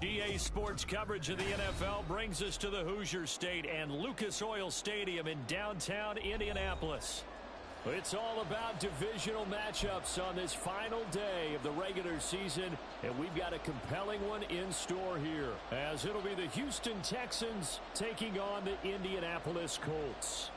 EA Sports coverage of the NFL brings us to the Hoosier State and Lucas Oil Stadium in downtown Indianapolis. It's all about divisional matchups on this final day of the regular season, and we've got a compelling one in store here, as it'll be the Houston Texans taking on the Indianapolis Colts.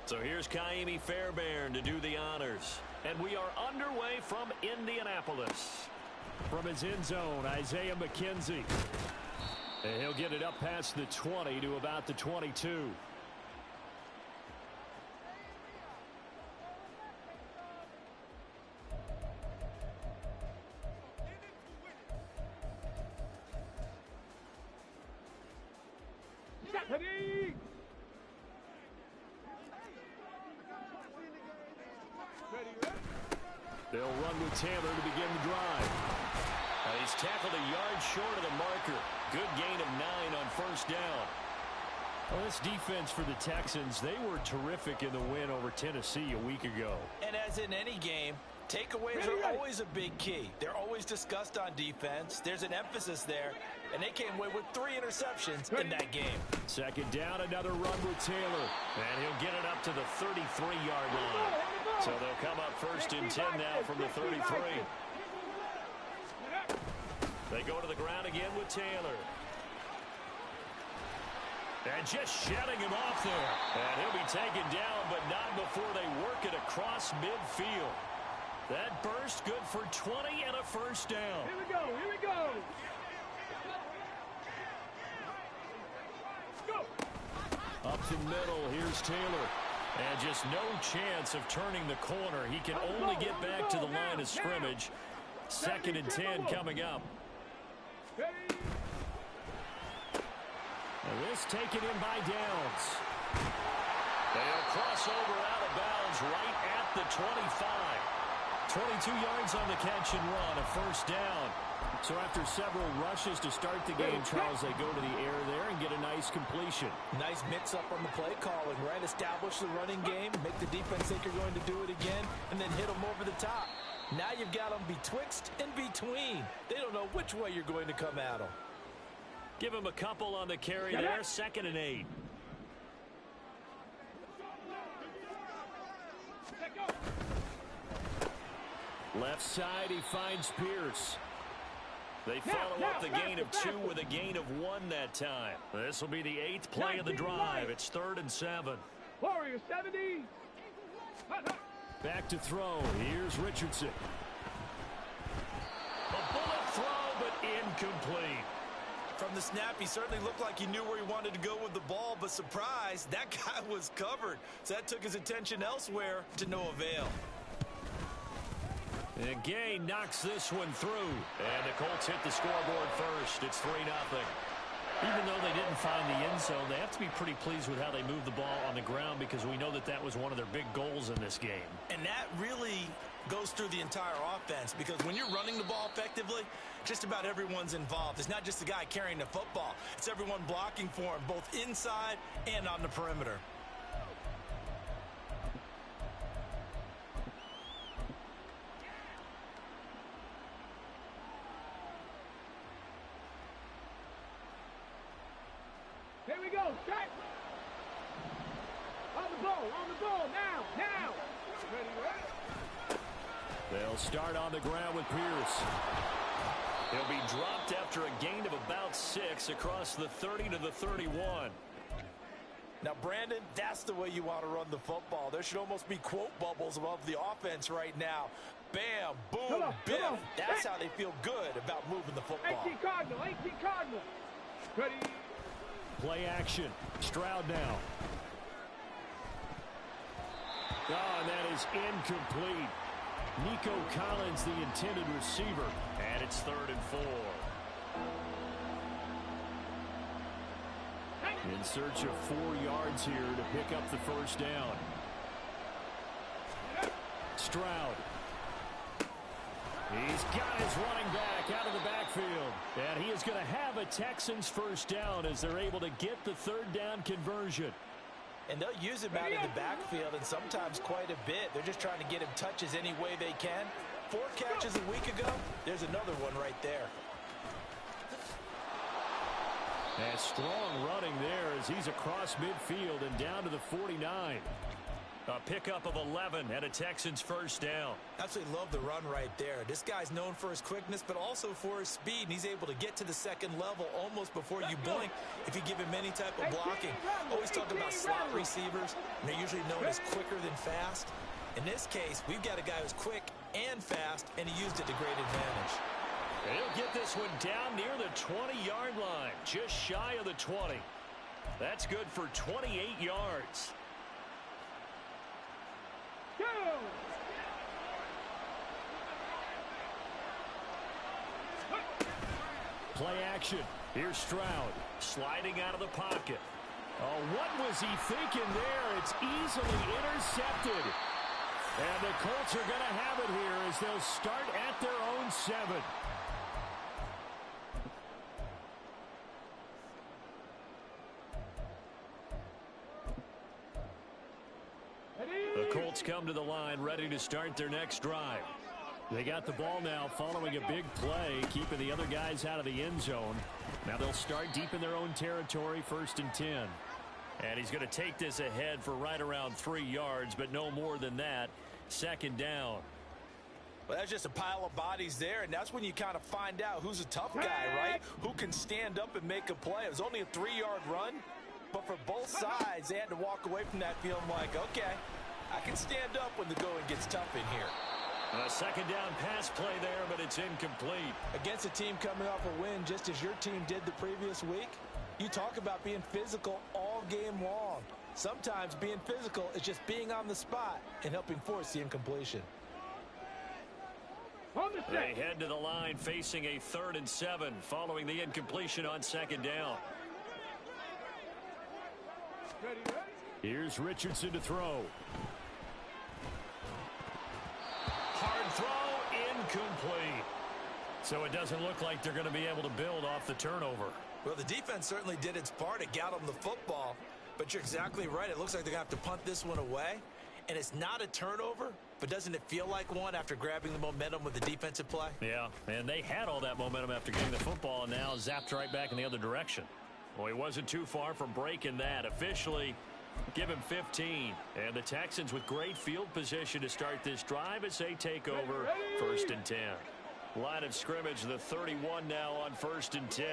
So here's Ka'imi Fairbairn to do the honors. And we are underway from Indianapolis. From his end zone, Isaiah McKenzie. And he'll get it up past the 20 to about the 22. They'll run with Taylor to begin the drive. He's tackled a yard short of the marker. Good gain of 9 on first down. Well, this defense for the Texans, they were terrific in the win over Tennessee a week ago. And as in any game, takeaways are always a big key. They're always discussed on defense. There's an emphasis there, and they came away with 3 interceptions in that game. Second down, another run with Taylor. And he'll get it up to the 33-yard line. So they'll come up first and 10 now from the 33. They go to the ground again with Taylor. And just shedding him off there. And he'll be taken down, but not before they work it across midfield. That burst good for 20 and a first down. Here we go, here we go. Go. Up the middle, here's Taylor. And just no chance of turning the corner. He can only get back to the line of scrimmage. Second and 10 coming up. And this taken in by Downs. They'll cross over out of bounds right at the 25. 22 yards on the catch and run, a first down. So after several rushes to start the game, Charles, they go to the air there and get a nice completion. Nice mix-up on the play calling, right? Establish the running game, make the defense think you're going to do it again, and then hit them over the top. Now you've got them betwixt and between. They don't know which way you're going to come at them. Give him a couple on the carry there, second and 8. Left side, he finds Pierce. They follow up the gain of 2 with a gain of 1 that time. This will be the 8th play of the drive. It's 3rd and 7. Warrior 70. Back to throw. Here's Richardson. A bullet throw, but incomplete. From the snap, he certainly looked like he knew where he wanted to go with the ball, but surprise, that guy was covered. So that took his attention elsewhere to no avail. And Gay knocks this one through. And the Colts hit the scoreboard first. It's 3-0. Even though they didn't find the end zone, they have to be pretty pleased with how they moved the ball on the ground, because we know that that was one of their big goals in this game. And that really goes through the entire offense, because when you're running the ball effectively, just about everyone's involved. It's not just the guy carrying the football. It's everyone blocking for him, both inside and on the perimeter. Here we go, strike. On the ball, now. Ready? They'll start on the ground with Pierce. He'll be dropped after a gain of about 6 across the 30 to the 31. Now, Brandon, that's the way you want to run the football. There should almost be quote bubbles above the offense right now. Bam, boom, biff. That's how they feel good about moving the football. 18 Cardinal. Ready? Play action. Stroud now. Oh, and that is incomplete. Nico Collins, the intended receiver. And it's 3rd and 4. In search of 4 yards here to pick up the first down. Stroud. He's got his running back out of the backfield. And he is going to have a Texans first down as they're able to get the third down conversion. And they'll use him out of the backfield, and sometimes quite a bit. They're just trying to get him touches any way they can. 4 catches a week ago. There's another one right there. And strong running there as he's across midfield and down to the 49. A pickup of 11 and a Texans first down. Absolutely love the run right there. This guy's known for his quickness, but also for his speed. And he's able to get to the second level almost before you blink if you give him any type of blocking. Always talk about slot receivers, and they're usually known as quicker than fast. In this case, we've got a guy who's quick and fast, and he used it to great advantage. And he'll get this one down near the 20-yard line, just shy of the 20. That's good for 28 yards. Go! Play action. Here's Stroud sliding out of the pocket. Oh, what was he thinking there? It's easily intercepted. And the Colts are going to have it here as they'll start at their own 7. The Colts come to the line ready to start their next drive. They got the ball now following a big play, keeping the other guys out of the end zone. Now they'll start deep in their own territory, 1st and 10. And he's going to take this ahead for right around 3 yards, but no more than that. 2nd down. Well, that's just a pile of bodies there, and that's when you kind of find out who's a tough guy, right? Who can stand up and make a play. It was only a 3-yard run, but for both sides, they had to walk away from that feeling like, okay, I can stand up when the going gets tough in here. A 2nd down pass play there, but it's incomplete. Against a team coming off a win just as your team did the previous week, you talk about being physical all game long. Sometimes being physical is just being on the spot and helping force the incompletion. They head to the line facing a 3rd and 7 following the incompletion on 2nd down. Here's Richardson to throw. Hard throw, incomplete. So it doesn't look like they're going to be able to build off the turnover. Well, the defense certainly did its part to get them the football, but you're exactly right. It looks like they're going to have to punt this one away, and it's not a turnover, but doesn't it feel like one after grabbing the momentum with the defensive play? Yeah, and they had all that momentum after getting the football, and now zapped right back in the other direction. Well, he wasn't too far from breaking that. Officially, give him 15. And the Texans with great field position to start this drive as they take over 1st and 10. Line of scrimmage, the 31 now on 1st and 10.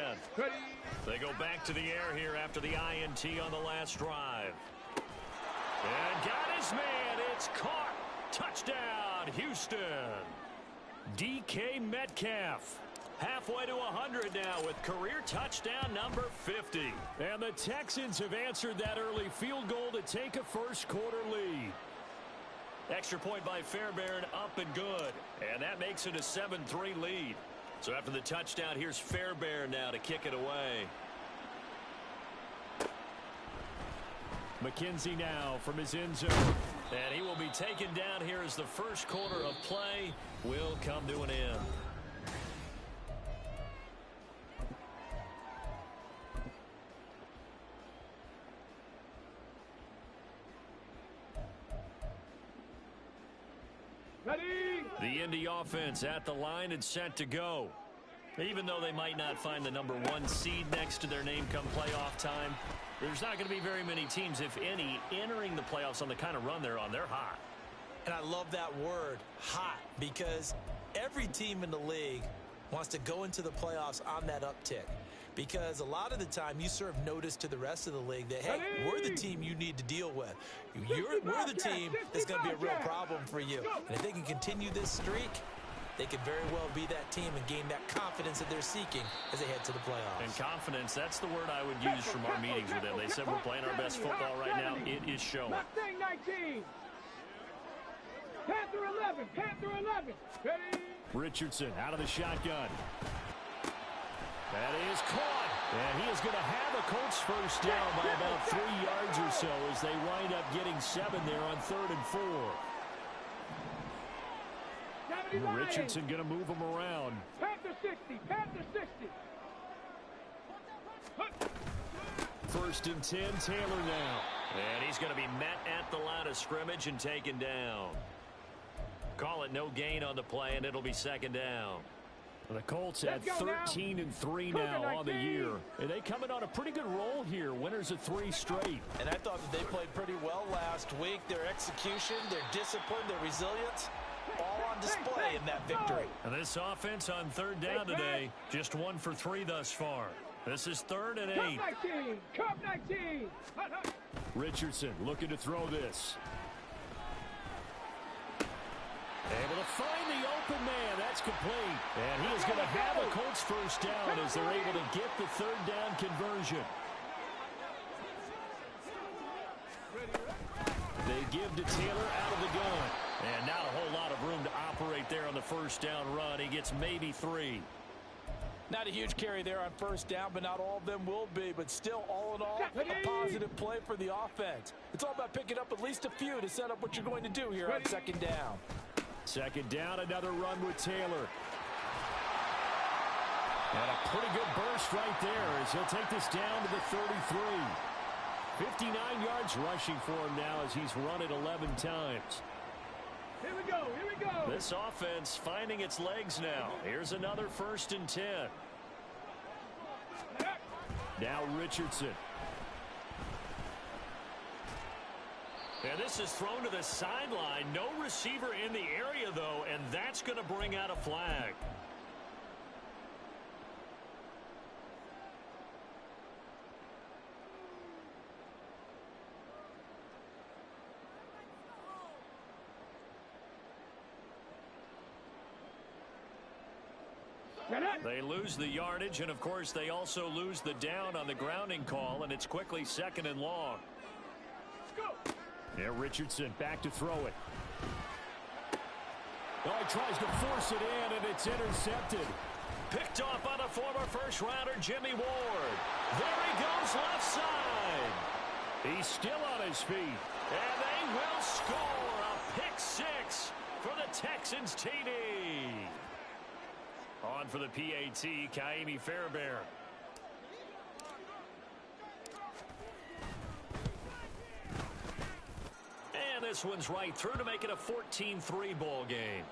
They go back to the air here after the INT on the last drive. And got his man. It's caught. Touchdown, Houston. DK Metcalf. Halfway to 100 now with career touchdown number 50. And the Texans have answered that early field goal to take a first-quarter lead. Extra point by Fairbairn, up and good. And that makes it a 7-3 lead. So after the touchdown, here's Fairbairn now to kick it away. McKenzie now from his end zone. And he will be taken down here as the first quarter of play will come to an end. The Indy offense at the line and set to go. Even though they might not find the number 1 seed next to their name come playoff time, there's not going to be very many teams, if any, entering the playoffs on the kind of run they're on. They're hot. And I love that word, hot, because every team in the league wants to go into the playoffs on that uptick. Because a lot of the time you serve notice to the rest of the league that, hey, we're the team you need to deal with. We're the team that's going to be a real problem for you. And if they can continue this streak, they could very well be that team and gain that confidence that they're seeking as they head to the playoffs. And confidence, that's the word I would use from our meetings with them. They said we're playing our best football right now. It is showing. Mustang 19. Panther 11. Panther 11. Ready? Richardson out of the shotgun. That is caught. And he is going to have a Colts first down by about 3 yards or so as they wind up getting 7 there on 3rd and 4. Richardson going to move him around. Panther 60. Panther 60. First and 10, Taylor now. And he's going to be met at the line of scrimmage and taken down. Call it no gain on the play, and it'll be second down. The Colts at 13-3 now on the year. And they coming on a pretty good roll here. Winners of 3 straight. And I thought that they played pretty well last week. Their execution, their discipline, their resilience, all on display in that victory. And this offense on third down today, just 1 for 3 thus far. This is 3rd and 8. Cup 19. Cup 19. Richardson looking to throw this. Able to find the open man. That's complete. And he is going to have a Colts first down as they're able to get the 3rd down conversion. They give to Taylor out of the gun. And not a whole lot of room to operate there on the first down run. He gets maybe 3. Not a huge carry there on first down, but not all of them will be. But still, all in all, a positive play for the offense. It's all about picking up at least a few to set up what you're going to do here on second down. Second down, another run with Taylor. And a pretty good burst right there as he'll take this down to the 33. 59 yards rushing for him now as he's run it 11 times. Here we go. Here we go. This offense finding its legs now. Here's another 1st and 10. Now Richardson. And this is thrown to the sideline. No receiver in the area, though, and that's going to bring out a flag. They lose the yardage, and, of course, they also lose the down on the grounding call, and it's quickly 2nd and long. There, Richardson back to throw it. Oh, he tries to force it in, and it's intercepted. Picked off by the former first-rounder, Jimmy Ward. There he goes left side. He's still on his feet, and they will score a pick 6 for the Texans TD. On for the PAT, Kaimi Fairbairn. And this one's right through to make it a 14-3 ball game.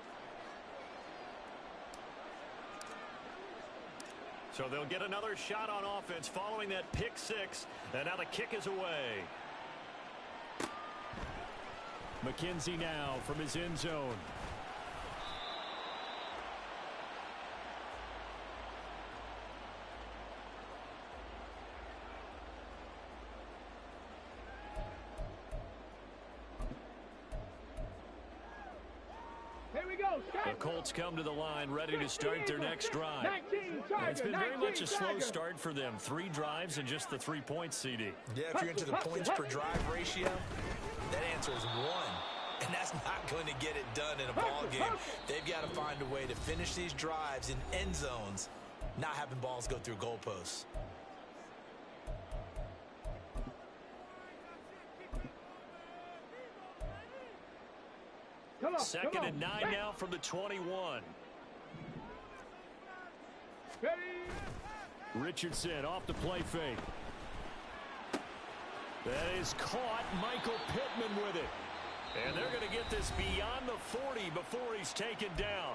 So they'll get another shot on offense following that pick 6. And now the kick is away. McKenzie now from his end zone. The Colts come to the line ready to start their next drive. It's been very much a slow start for them. 3 drives and just the 3 points, CD. Yeah, if you're into the points per drive ratio, that answer is 1. And that's not going to get it done in a ball game. They've got to find a way to finish these drives in end zones, not having balls go through goalposts. Second and 9 now from the 21. Ready. Richardson off the play fake. That is caught. Michael Pittman with it. And they're going to get this beyond the 40 before he's taken down.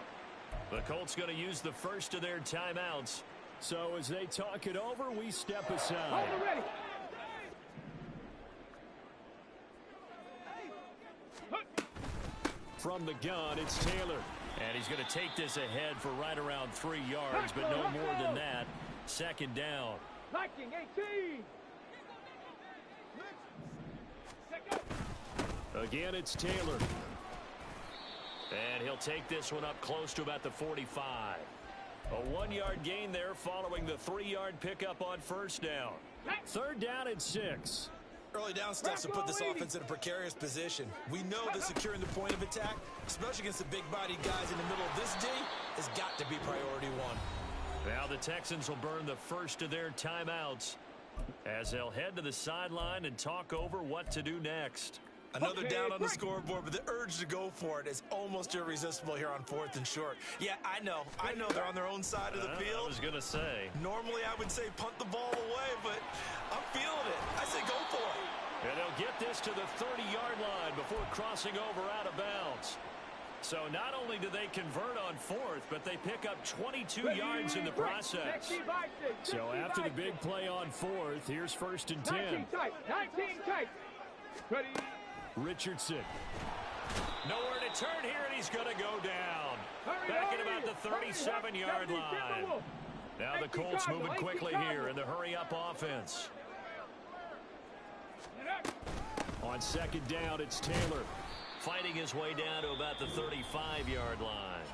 The Colts going to use the first of their timeouts. So as they talk it over, we step aside. Ready. From the gun, it's Taylor. And he's going to take this ahead for right around 3 yards, but no more than that. Second down. Liking 18. Again, it's Taylor. And he'll take this one up close to about the 45. A 1-yard gain there following the 3-yard pickup on first down. Third down and 6. Early down steps to put this offense in a precarious position. We know that securing the point of attack, especially against the big-bodied guys in the middle of this D, has got to be priority 1. Now the Texans will burn the first of their timeouts as they'll head to the sideline and talk over what to do next. Another Okay, down on the break. scoreboard, but the urge to go for it is almost irresistible here on 4th and short. Yeah, I know they're on their own side of the field. I was going to say. Normally I would say punt the ball away, but I'm feeling it. I say go for it. And they'll get this to the 30-yard line before crossing over out of bounds. So not only do they convert on 4th, but they pick up 22 yards in the process. So after the big play on 4th, here's 1st and 10. 19 tight. 19 tight. Ready. Richardson. Nowhere to turn here, and he's going to go down. Hurry, Back at hurry. about the 37-yard Hurry, line. Timberwolves. Now the Colts moving quickly here in the hurry-up offense. On 2nd down, it's Taylor. Fighting his way down to about the 35-yard line.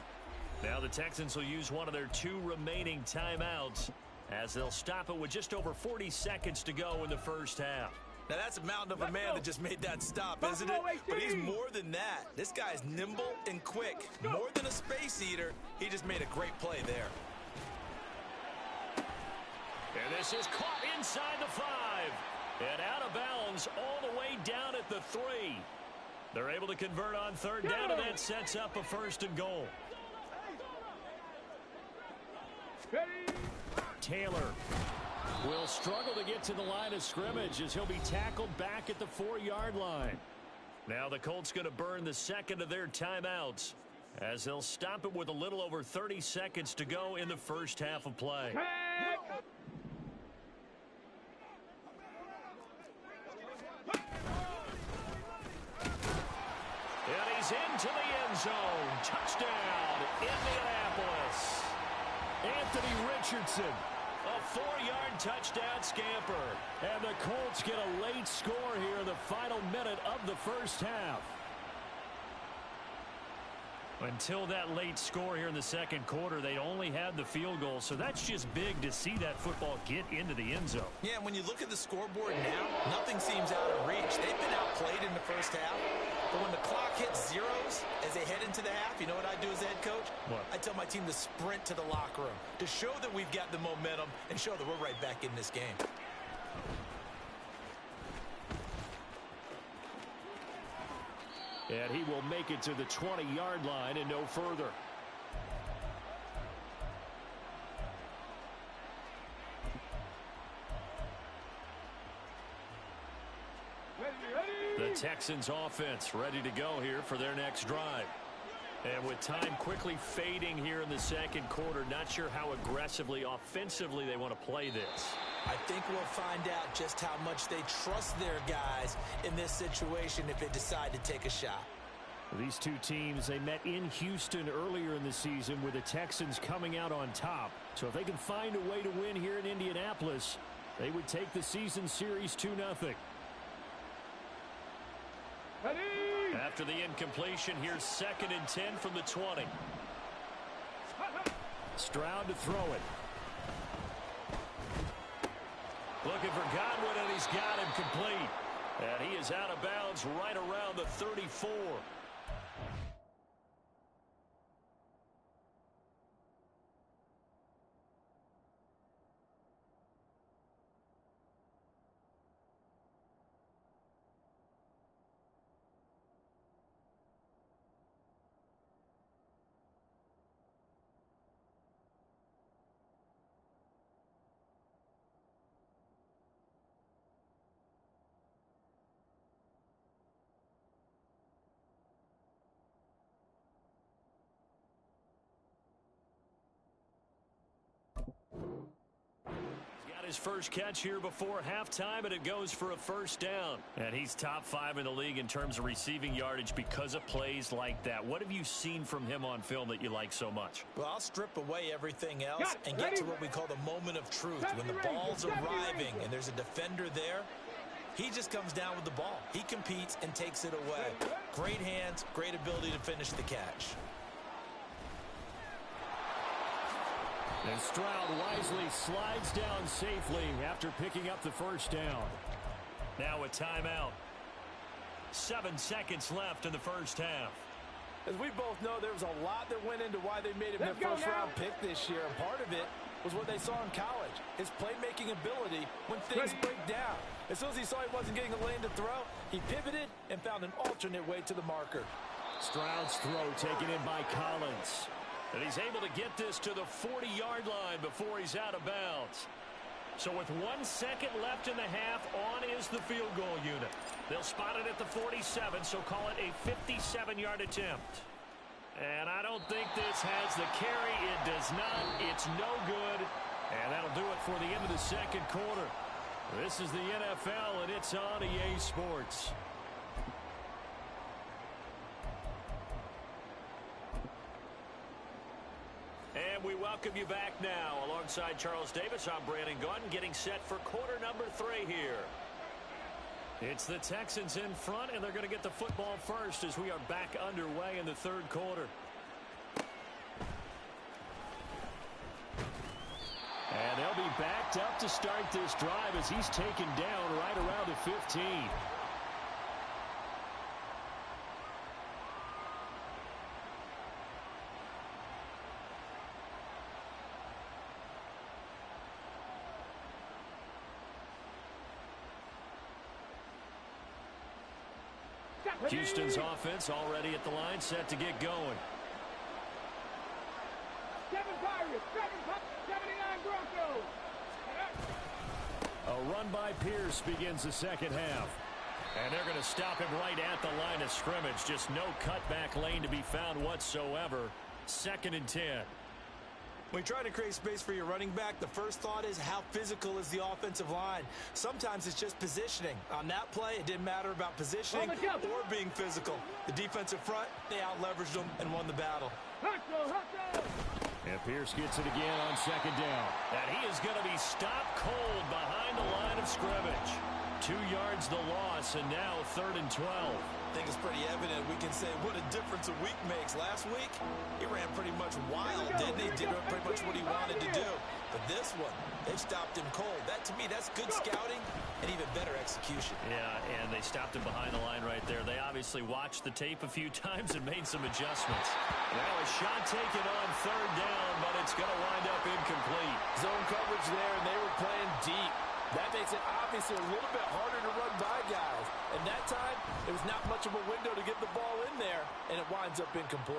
Now the Texans will use one of their 2 remaining timeouts as they'll stop it with just over 40 seconds to go in the first half. Now, that's a mountain of a man that just made that stop, isn't it? But he's more than that. This guy's nimble and quick. More than a space eater, he just made a great play there. And this is caught inside the 5. And out of bounds all the way down at the 3. They're able to convert on 3rd down, and that sets up a 1st and goal. Ready. Taylor will struggle to get to the line of scrimmage as he'll be tackled back at the 4-yard line. Now the Colts going to burn the 2nd of their timeouts as they'll stop it with a little over 30 seconds to go in the first half of play. And he's into the end zone. Touchdown, Indianapolis. Anthony Richardson. A 4-yard touchdown scamper. And the Colts get a late score here in the final minute of the first half. Until that late score here in the 2nd quarter, they only had the field goal. So that's just big to see that football get into the end zone. Yeah, and when you look at the scoreboard now, nothing seems out of reach. They've been outplayed in the first half. But when the clock hits zeros as they head into the half, you know what I do as the head coach? What? I tell my team to sprint to the locker room to show that we've got the momentum and show that we're right back in this game. And he will make it to the 20-yard line and no further. The Texans offense ready to go here for their next drive. And with time quickly fading here in the 2nd quarter, not sure how aggressively, offensively they want to play this. I think we'll find out just how much they trust their guys in this situation if they decide to take a shot. These 2 teams, they met in Houston earlier in the season with the Texans coming out on top. So if they can find a way to win here in Indianapolis, they would take the season series 2-0. Ready. After the incompletion, here's 2nd and 10 from the 20. Stroud to throw it. Looking for Godwin, and he's got him complete. And he is out of bounds right around the 34. His first catch here before halftime, and it goes for a 1st down. And he's top 5 in the league in terms of receiving yardage because of plays like that. What have you seen from him on film that you like so much? Well, I'll strip away everything else and get to what we call the moment of truth. When the ball's arriving and there's a defender there, he just comes down with the ball. He competes and takes it away. Great hands, great ability to finish the catch. And Stroud wisely slides down safely after picking up the 1st down. Now a timeout. 7 seconds left in the first half. As we both know, there was a lot that went into why they made him their first-round pick this year. And part of it was what they saw in college, his playmaking ability when things break down. As soon as he saw he wasn't getting a lane to throw, he pivoted and found an alternate way to the marker. Stroud's throw taken in by Collins. And he's able to get this to the 40-yard line before he's out of bounds. So with 1 second left in the half, on is the field goal unit. They'll spot it at the 47, so call it a 57-yard attempt. And I don't think this has the carry. It does not. It's no good. And that'll do it for the end of the second quarter. This is the NFL, and it's on EA Sports. And we welcome you back now. Alongside Charles Davis, I'm Brandon Gaudin, getting set for quarter number 3 here. It's the Texans in front, and they're going to get the football first as we are back underway in the third quarter. And they'll be backed up to start this drive as he's taken down right around the 15. Houston's offense already at the line, set to get going. 7 Pirates, 79 Broncos. A run by Pierce begins the second half. And they're going to stop him right at the line of scrimmage. Just no cutback lane to be found whatsoever. 2nd and 10. When you try to create space for your running back, the first thought is how physical is the offensive line. Sometimes it's just positioning. On that play, it didn't matter about positioning or being physical. The defensive front, they out-leveraged them and won the battle. And Pierce gets it again on 2nd down. And he is going to be stopped cold behind the line of scrimmage. 2 yards the loss, and now 3rd and 12. I think it's pretty evident we can say what a difference a week makes. Last week, he ran pretty much wild, didn't he? Did pretty much what he wanted to do. But this one, they stopped him cold. That, to me, that's good scouting and even better execution. Yeah, and they stopped him behind the line right there. They obviously watched the tape a few times and made some adjustments. Now a shot taken on 3rd down, but it's going to wind up incomplete. Zone coverage there, and they were playing deep. That makes it obviously a little bit harder to run by guys. And that time, it was not much of a window to get the ball in there, and it winds up incomplete.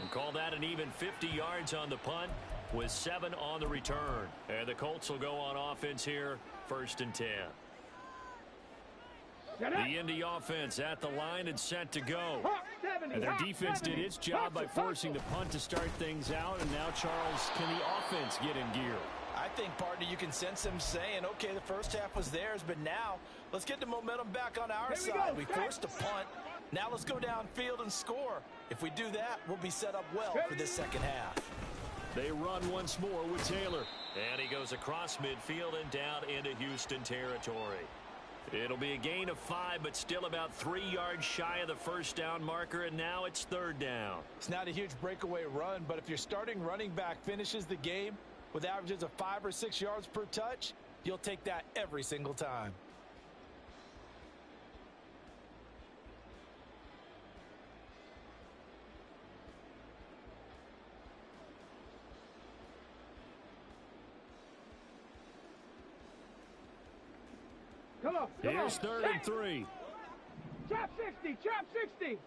And call that an even 50 yards on the punt with 7 on the return. And the Colts will go on offense here, 1st and 10. The Indy offense at the line and set to go. And their defense did its job by forcing the punt to start things out. And now, Charles, can the offense get in gear? I think, partner, you can sense them saying, okay, the first half was theirs, but now let's get the momentum back on our side. We forced a punt. Now let's go downfield and score. If we do that, we'll be set up well for this second half. They run once more with Taylor. And he goes across midfield and down into Houston territory. It'll be a gain of 5, but still about 3 yards shy of the first down marker, and now it's 3rd down. It's not a huge breakaway run, but if your starting running back finishes the game with averages of 5 or 6 yards per touch, you'll take that every single time. Come on. Here's 3rd and 3. Chop 60. Chop 60.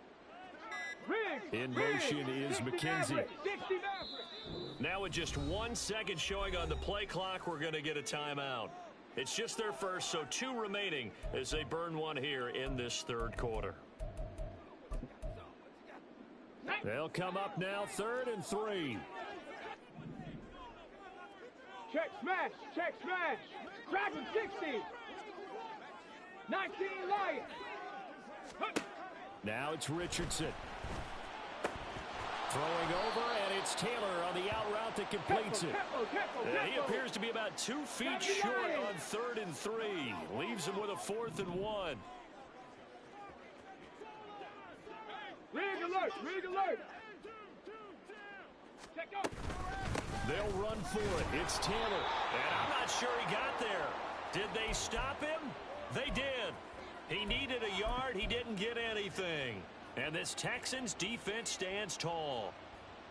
Riggs. In motion is McKenzie. 60 Maverick. Now with just 1 second showing on the play clock, we're going to get a timeout. It's just their first, so 2 remaining as they burn 1 here in this 3rd quarter. They'll come up now, 3rd and 3. Check smash. Check smash. Dragon 60. 19 Lions. Now it's Richardson. Throwing over, and it's Taylor on the out route that completes it. He appears to be about 2 feet short on 3rd and 3. Leaves him with a 4th and 1. Rig alert. Rig alert. Check up. They'll run for it. It's Taylor. And I'm not sure he got there. Did they stop him? They did. He needed a yard. He didn't get anything. And this Texans defense stands tall.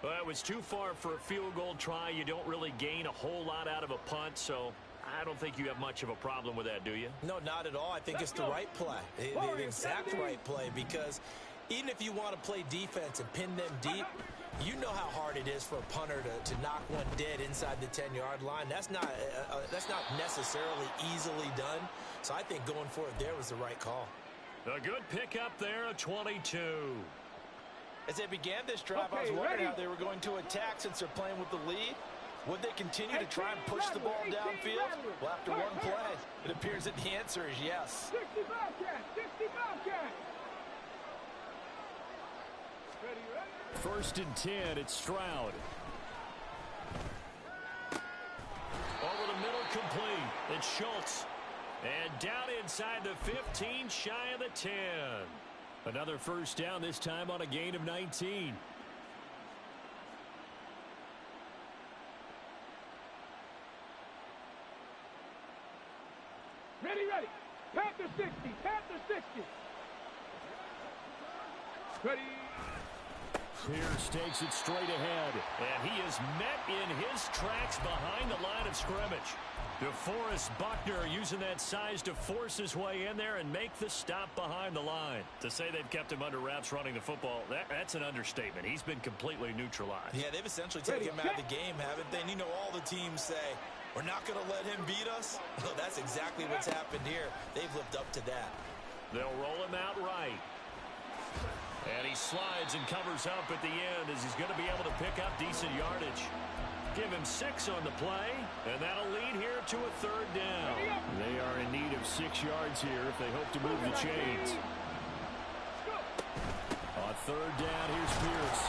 Well, it was too far for a field goal try. You don't really gain a whole lot out of a punt, so I don't think you have much of a problem with that, do you? No, not at all. I think it's the right play, the exact right play, because even if you want to play defense and pin them deep, you know how hard it is for a punter to knock one dead inside the 10-yard line. That's not necessarily easily done. So I think going for it there was the right call. A good pickup there, a 22. As they began this drive, I was wondering how they were going to attack since they're playing with the lead. Would they continue to try and push the ball downfield? Well, after one play, it appears that the answer is yes. 60 Bobcats, 60 Bobcats. Ready? First and 10, it's Stroud. Over the middle, complete. It's Schultz. And down inside the 15, shy of the 10. Another first down, this time on a gain of 19. Ready. Panther 60, Panther 60. Ready. Pierce takes it straight ahead, and he is met in his tracks behind the line of scrimmage. DeForest Buckner using that size to force his way in there and make the stop behind the line. To say they've kept him under wraps running the football, that's an understatement. He's been completely neutralized. Yeah, they've essentially taken him out of the game, haven't they? And you know all the teams say, we're not going to let him beat us. Well, that's exactly what's happened here. They've lived up to that. They'll roll him out right. And he slides and covers up at the end as he's going to be able to pick up decent yardage. Give him 6 on the play, and that'll lead here to a third down. They are in need of 6 yards here if they hope to move the chains. On third down, here's Pierce.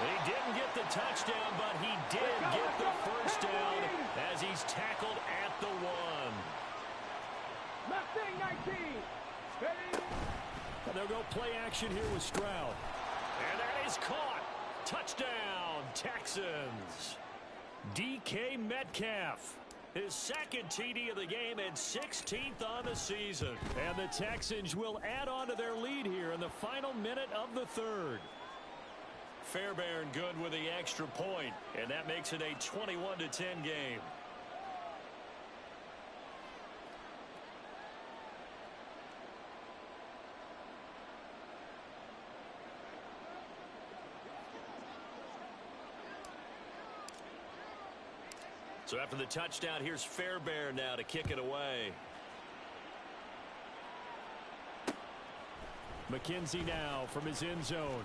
He didn't get the touchdown, but he did get the first down as he's tackled at the 1. Mustang 19. Ready. And they'll go play action here with Stroud. And that is caught. Touchdown, Texans. DK Metcalf. His second TD of the game and 16th on the season. And the Texans will add on to their lead here in the final minute of the third. Fairbairn good with the extra point, and that makes it a 21-10 game. So after the touchdown, here's Fairbairn now to kick it away. McKenzie now from his end zone.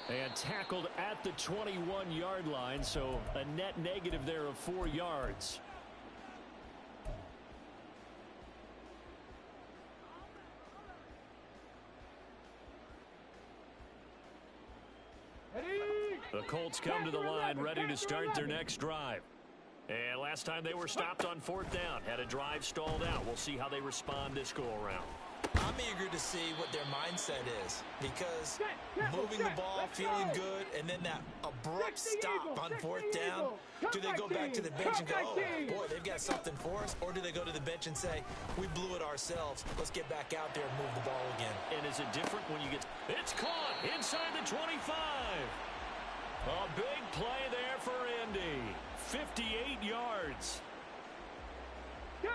And tackled at the 21-yard line, so a net negative there of 4 yards. The Colts come to the line ready to start their next drive. And last time they were stopped on fourth down, had a drive stalled out. We'll see how they respond this go-around. I'm eager to see what their mindset is, because moving the ball, feeling good, and then that abrupt stop on fourth down, do they go back to the bench and go, oh, boy, they've got something for us, or do they go to the bench and say, we blew it ourselves, let's get back out there and move the ball again? And is it different when you get... It's caught inside the 25. A big play there for Indy. 58 yards. Go!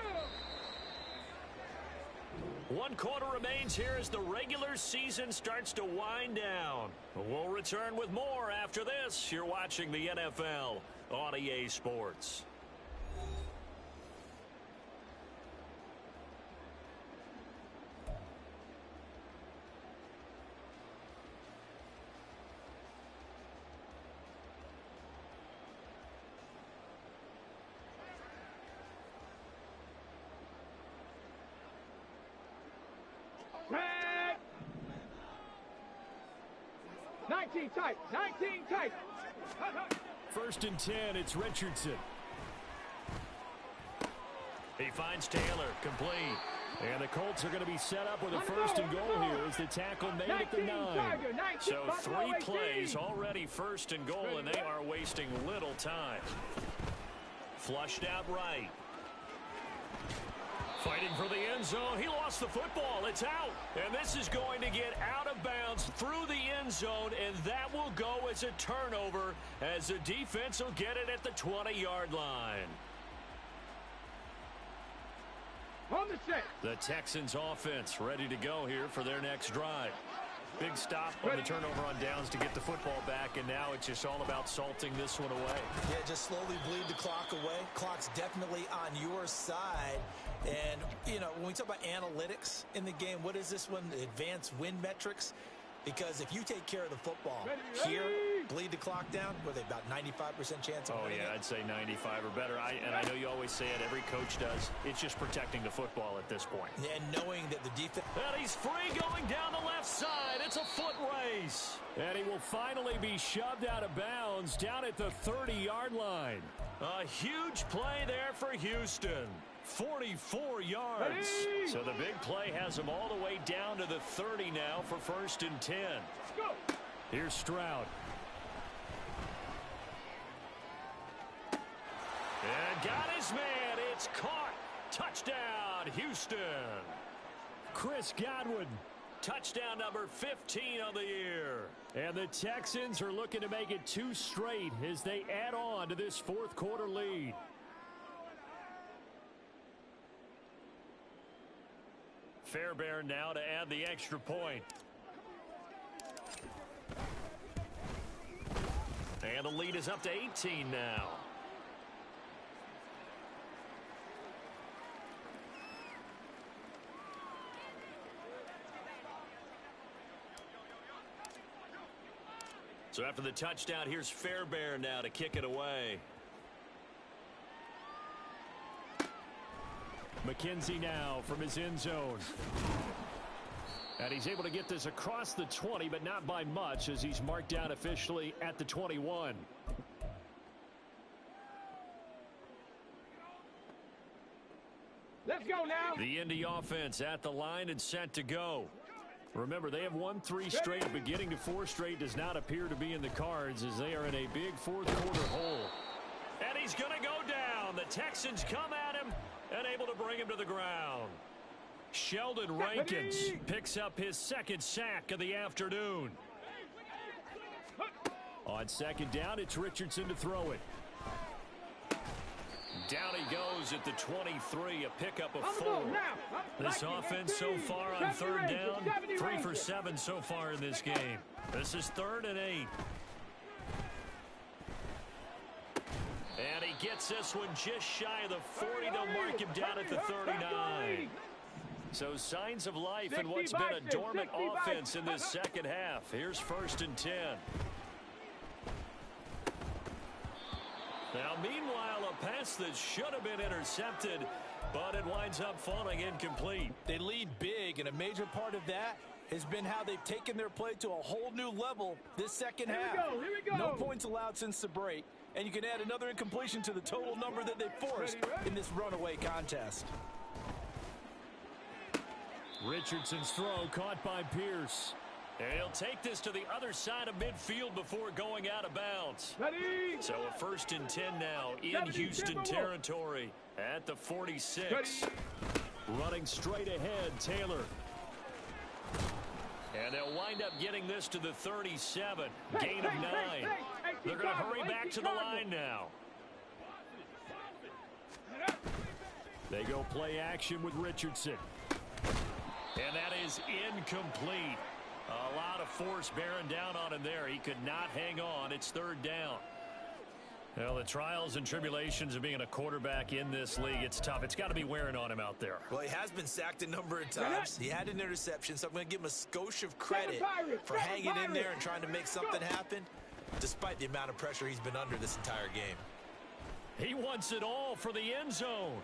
1 quarter remains here as the regular season starts to wind down. We'll return with more after this. You're watching the NFL on EA Sports. Red. 19 tight. 19 tight. First and 10, it's Richardson. He finds Taylor, complete. And the Colts are going to be set up with a first and goal here as the tackle made at the 9. So 3 plays already first and goal, and they are wasting little time. Flushed out right. Fighting for the end zone. He lost the football. It's out. And this is going to get out of bounds through the end zone, and that will go as a turnover as the defense will get it at the 20-yard line. On the set. The Texans offense ready to go here for their next drive. Big stop on the turnover on downs to get the football back, and now it's just all about salting this one away. Yeah, just slowly bleed the clock away. Clock's definitely on your side. And, you know, when we talk about analytics in the game, what is this one? Advanced win metrics? Because if you take care of the football here, bleed the clock down, what are they, about 95% chance of winning it? I'd say 95 or better. And I know you always say it, every coach does. It's just protecting the football at this point. And knowing that the defense... And he's free going down the left side. It's a foot race. And he will finally be shoved out of bounds down at the 30-yard line. A huge play there for Houston. 44 yards. So the big play has him all the way down to the 30 now for 1st and 10. Go. Here's Stroud. And got his man. It's caught. Touchdown, Houston. Chris Godwin. Touchdown number 15 on the year. And the Texans are looking to make it 2 straight as they add on to this 4th quarter lead. Fairbairn now to add the extra point. And the lead is up to 18 now. So after the touchdown, here's Fairbairn now to kick it away. McKenzie now from his end zone. And he's able to get this across the 20, but not by much as he's marked down officially at the 21. Let's go now. The Indy offense at the line and set to go. Remember, they have won 3 straight. Beginning to 4 straight does not appear to be in the cards as they are in a big 4th quarter hole. And he's going to go down. The Texans come at him and able to bring him to the ground. Sheldon Rankins picks up his 2nd sack of the afternoon. On 2nd down, it's Richardson to throw it. Down he goes at the 23, a pickup of 4. This offense so far on 3rd down, 3 for 7 so far in this game. This is 3rd and 8. And he gets this one just shy of the 40. They'll mark him down at the 39. So signs of life in what's been a dormant offense in this 2nd half. Here's 1st and 10. Now, meanwhile, a pass that should have been intercepted, but it winds up falling incomplete. They lead big, and a major part of that has been how they've taken their play to a whole new level this 2nd half. Here we go. No points allowed since the break, and you can add another incompletion to the total number that they forced in this runaway contest. Richardson's throw caught by Pierce. And he'll take this to the other side of midfield before going out of bounds. So a 1st and 10 now in Houston territory at the 46. Running straight ahead, Taylor. And they'll wind up getting this to the 37. Gain of 9. They're going to hurry back to the line now. They go play action with Richardson. And that is incomplete. A lot of force bearing down on him there. He could not hang on. It's 3rd down. Well, the trials and tribulations of being a quarterback in this league, it's tough. It's got to be wearing on him out there. Well, he has been sacked a number of times. He had an interception, so I'm going to give him a skosh of credit for hanging in there and trying to make something happen, despite the amount of pressure he's been under this entire game. He wants it all for the end zone.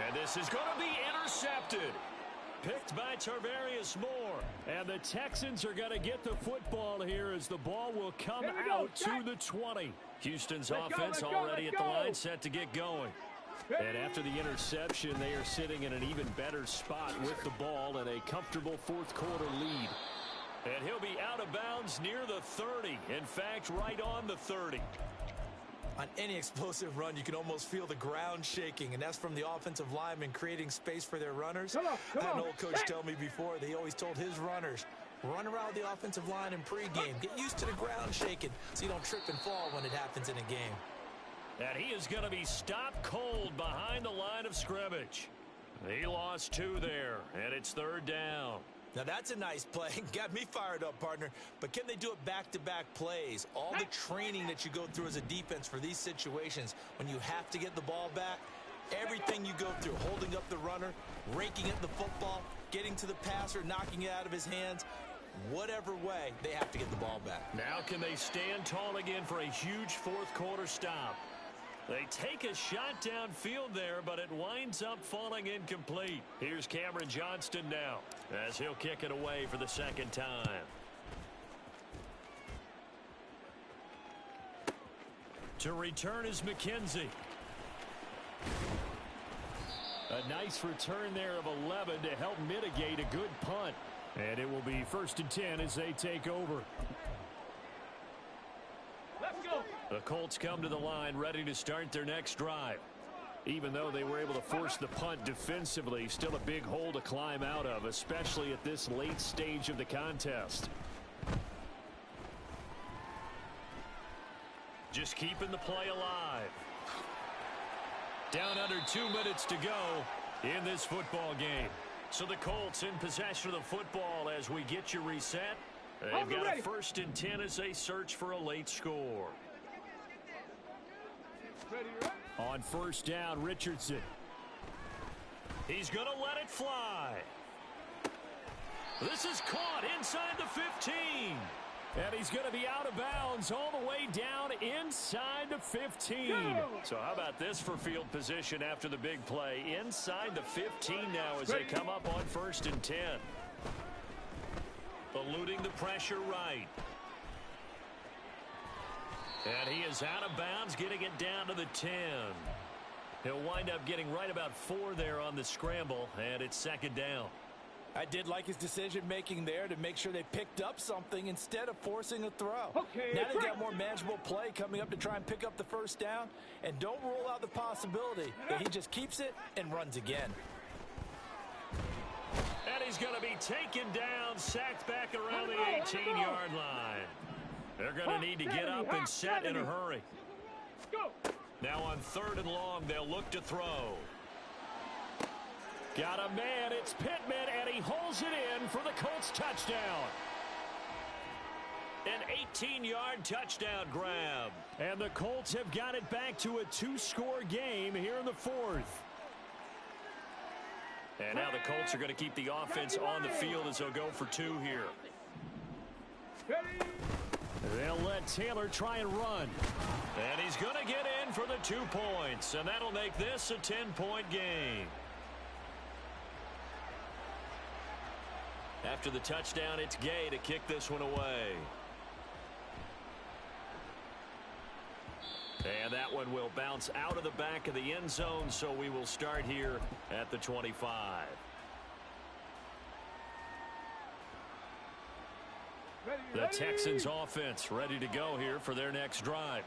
And this is going to be intercepted. Picked by Tarvarius Moore. And the Texans are going to get the football here as the ball will come out to the 20. Houston's offense already at the line, set to get going. And after the interception, they are sitting in an even better spot with the ball and a comfortable 4th quarter lead. And he'll be out of bounds near the 30. In fact, right on the 30. On any explosive run, you can almost feel the ground shaking, and that's from the offensive linemen creating space for their runners. I had an old coach tell me before, they always told his runners, run around the offensive line in pregame. Get used to the ground shaking so you don't trip and fall when it happens in a game. And he is going to be stopped cold behind the line of scrimmage. He lost 2 there, and it's 3rd down. Now, that's a nice play. Got me fired up, partner. But can they do it back-to-back plays? All the training that you go through as a defense for these situations, when you have to get the ball back, everything you go through, holding up the runner, raking at the football, getting to the passer, knocking it out of his hands, whatever way, they have to get the ball back. Now can they stand tall again for a huge fourth-quarter stop? They take a shot downfield there, but it winds up falling incomplete. Here's Cameron Johnston now, as he'll kick it away for the 2nd time. To return is McKenzie. A nice return there of 11 to help mitigate a good punt. And it will be 1st and 10 as they take over. Let's go. The Colts come to the line ready to start their next drive. Even though they were able to force the punt defensively, still a big hole to climb out of, especially at this late stage of the contest. Just keeping the play alive. Down under 2 minutes to go in this football game. So the Colts in possession of the football as we get you reset. They've got a 1st and 10 as they search for a late score. On 1st down, Richardson. He's going to let it fly. This is caught inside the 15. And he's going to be out of bounds all the way down inside the 15. So how about this for field position after the big play? Inside the 15 now as they come up on 1st and 10. Eluding the pressure right. And he is out of bounds, getting it down to the 10. He'll wind up getting right about 4 there on the scramble, and it's 2nd down. I did like his decision-making there to make sure they picked up something instead of forcing a throw. Okay, now they've got more manageable play coming up to try and pick up the 1st down, and don't rule out the possibility that he just keeps it and runs again. And he's going to be taken down, sacked back around the 18-yard line. They're going to need to get up and set in a hurry. Now on 3rd and long, they'll look to throw. Got a man, it's Pittman, and he holds it in for the Colts touchdown. An 18-yard touchdown grab. And the Colts have got it back to a 2-score game here in the 4th. And now the Colts are going to keep the offense on the field as they'll go for 2 here. They'll let Taylor try and run. And he's going to get in for the 2 points. And that'll make this a 10-point game. After the touchdown, it's Gay to kick this one away. And that one will bounce out of the back of the end zone, so we will start here at the 25. The Texans offense ready to go here for their next drive.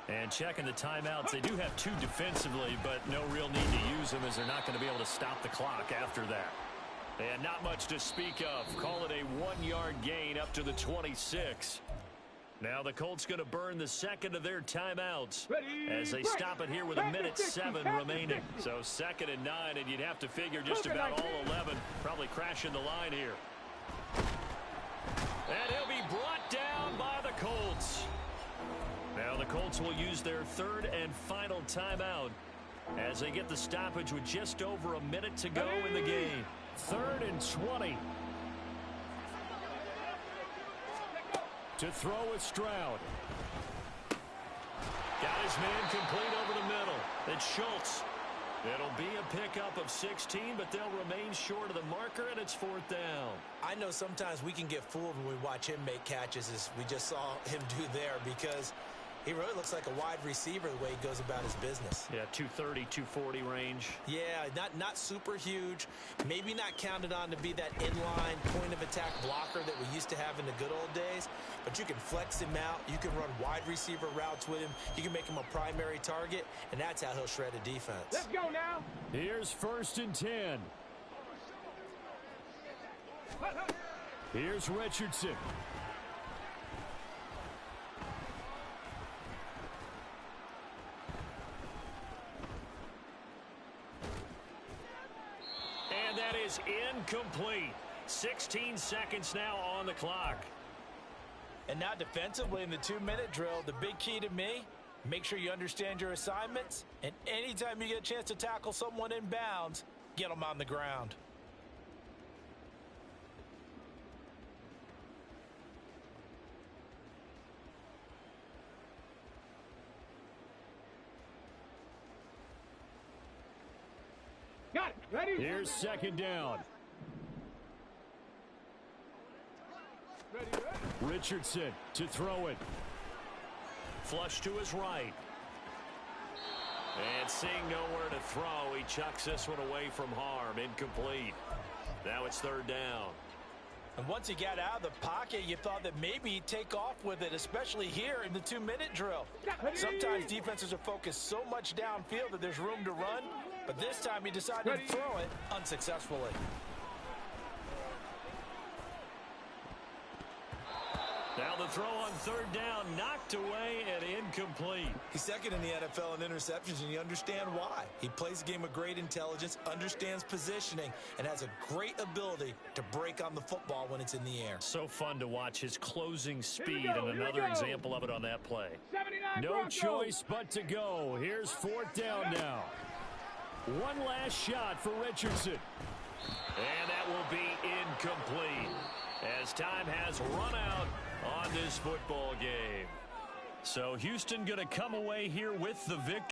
And checking the timeouts, they do have 2 defensively, but no real need to use them as they're not going to be able to stop the clock after that. And not much to speak of. Call it a 1-yard gain up to the 26. Now the Colts going to burn the 2nd of their timeouts as they stop it here with 1:07 remaining. So 2nd and 9, and you'd have to figure just about all 11 probably crashing the line here. And he'll be brought down by the Colts. Now the Colts will use their 3rd and final timeout as they get the stoppage with just over a minute to go in the game. 3rd and 20. To throw with Stroud. Got his man complete over the middle. It's Schultz. It'll be a pickup of 16, but they'll remain short of the marker, and it's 4th down. I know sometimes we can get fooled when we watch him make catches, as we just saw him do there, because He really looks like a wide receiver the way he goes about his business. Yeah, 230, 240 range. Yeah, not super huge. Maybe not counted on to be that inline point-of-attack blocker that we used to have in the good old days. But you can flex him out. You can run wide receiver routes with him. You can make him a primary target, and that's how he'll shred a defense. Let's go now. Here's 1st and 10. Here's Richardson. And that is incomplete. 16 seconds now on the clock. And now defensively in the 2-minute drill, the big key to me, make sure you understand your assignments. And anytime you get a chance to tackle someone in bounds, get them on the ground. Got it. Ready? Here's 2nd down. Ready. Richardson to throw it. Flush to his right. And seeing nowhere to throw, he chucks this one away from harm. Incomplete. Now it's 3rd down. And once he got out of the pocket, you thought that maybe he'd take off with it, especially here in the 2-minute drill. Sometimes defenses are focused so much downfield that there's room to run, but this time he decided to throw it unsuccessfully. Now the throw on 3rd down, knocked away and incomplete. He's second in the NFL in interceptions, and you understand why. He plays a game of great intelligence, understands positioning, and has a great ability to break on the football when it's in the air. So fun to watch his closing speed, and another example of it on that play. 79 No Broncos. choice but to go. Here's 4th down now. One last shot for Richardson. And that will be incomplete as time has run out on this football game. So Houston going to come away here with the victory.